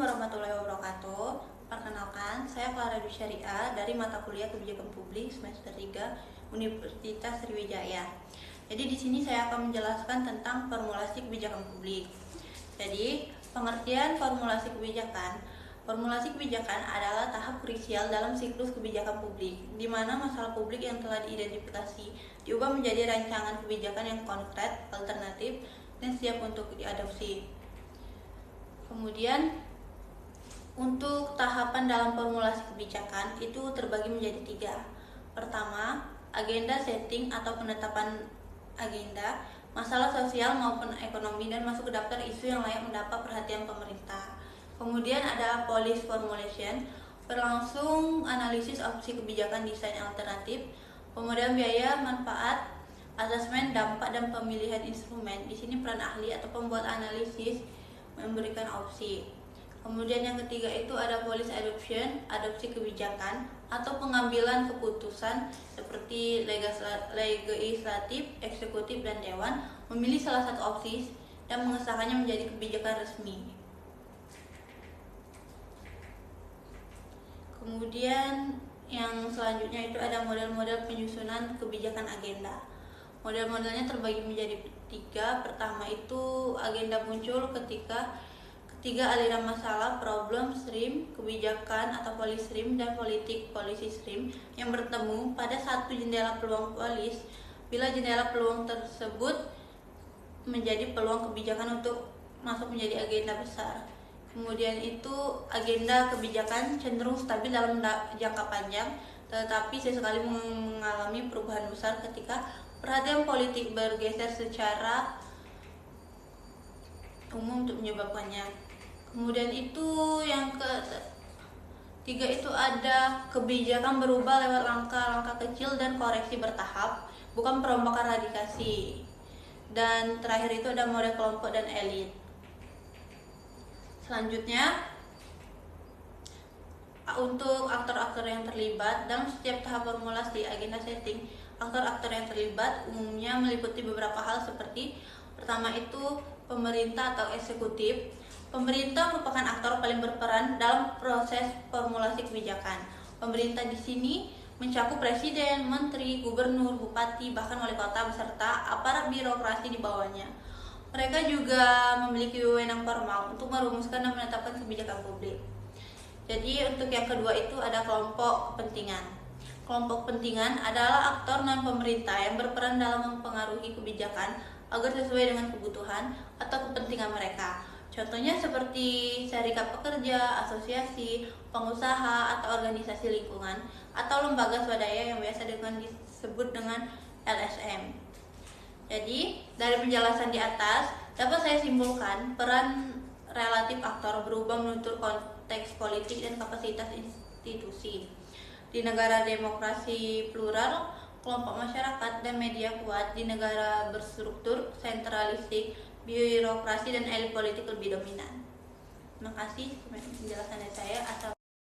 warahmatullahi wabarakatuh. Perkenalkan, saya Clara Dwi Syariah dari mata kuliah Kebijakan Publik semester 3 Universitas Sriwijaya. Jadi di sini saya akan menjelaskan tentang formulasi kebijakan publik. Jadi, pengertian formulasi kebijakan. Formulasi kebijakan adalah tahap krusial dalam siklus kebijakan publik, di mana masalah publik yang telah diidentifikasi diubah menjadi rancangan kebijakan yang konkret, alternatif, dan siap untuk diadopsi. Kemudian untuk tahapan dalam formulasi kebijakan itu terbagi menjadi 3. Pertama, agenda setting atau penetapan agenda, masalah sosial maupun ekonomi dan masuk ke daftar isu yang layak mendapat perhatian pemerintah. Kemudian ada policy formulation, berlangsung analisis opsi kebijakan desain alternatif, kemudian biaya, manfaat, asesmen dampak dan pemilihan instrumen. Di sini peran ahli atau pembuat analisis memberikan opsi. Kemudian yang ketiga itu ada policy adoption, adopsi kebijakan atau pengambilan keputusan seperti legislatif, eksekutif, dan dewan memilih salah satu opsi dan mengesahkannya menjadi kebijakan resmi. Kemudian yang selanjutnya itu ada model-model penyusunan kebijakan agenda. Model-modelnya terbagi menjadi 3. Pertama itu agenda muncul ketika ketiga aliran masalah, problem stream, kebijakan atau policy stream, dan policy stream yang bertemu pada satu jendela peluang polis bila jendela peluang tersebut menjadi peluang kebijakan untuk masuk menjadi agenda besar. Kemudian itu agenda kebijakan cenderung stabil dalam jangka panjang, tetapi sesekali mengalami perubahan besar ketika perhatian politik bergeser secara umum untuk menyebabkannya. Kemudian itu yang ketiga itu ada kebijakan berubah lewat langkah-langkah kecil dan koreksi bertahap, bukan perombakan radikasi. Dan terakhir itu ada model kelompok dan elit. Selanjutnya, untuk aktor-aktor yang terlibat dalam setiap tahap formulasi agenda setting, aktor-aktor yang terlibat umumnya meliputi beberapa hal seperti pertama itu pemerintah atau eksekutif. Pemerintah merupakan aktor paling berperan dalam proses formulasi kebijakan. Pemerintah di sini mencakup presiden, menteri, gubernur, bupati, bahkan wali kota beserta aparat birokrasi di bawahnya. Mereka juga memiliki wewenang formal untuk merumuskan dan menetapkan kebijakan publik. Jadi untuk yang kedua itu ada kelompok kepentingan. Kelompok kepentingan adalah aktor non-pemerintah yang berperan dalam mempengaruhi kebijakan agar sesuai dengan kebutuhan atau kepentingan mereka. Contohnya seperti serikat pekerja, asosiasi, pengusaha, atau organisasi lingkungan, atau lembaga swadaya yang biasa disebut dengan LSM. Jadi, dari penjelasan di atas, dapat saya simpulkan peran relatif aktor berubah menurut konteks politik dan kapasitas institusi. Di negara demokrasi plural, kelompok masyarakat dan media kuat. Di negara berstruktur sentralistik, birokrasi dan elit politik lebih dominan. Terima kasih penjelasan dari saya.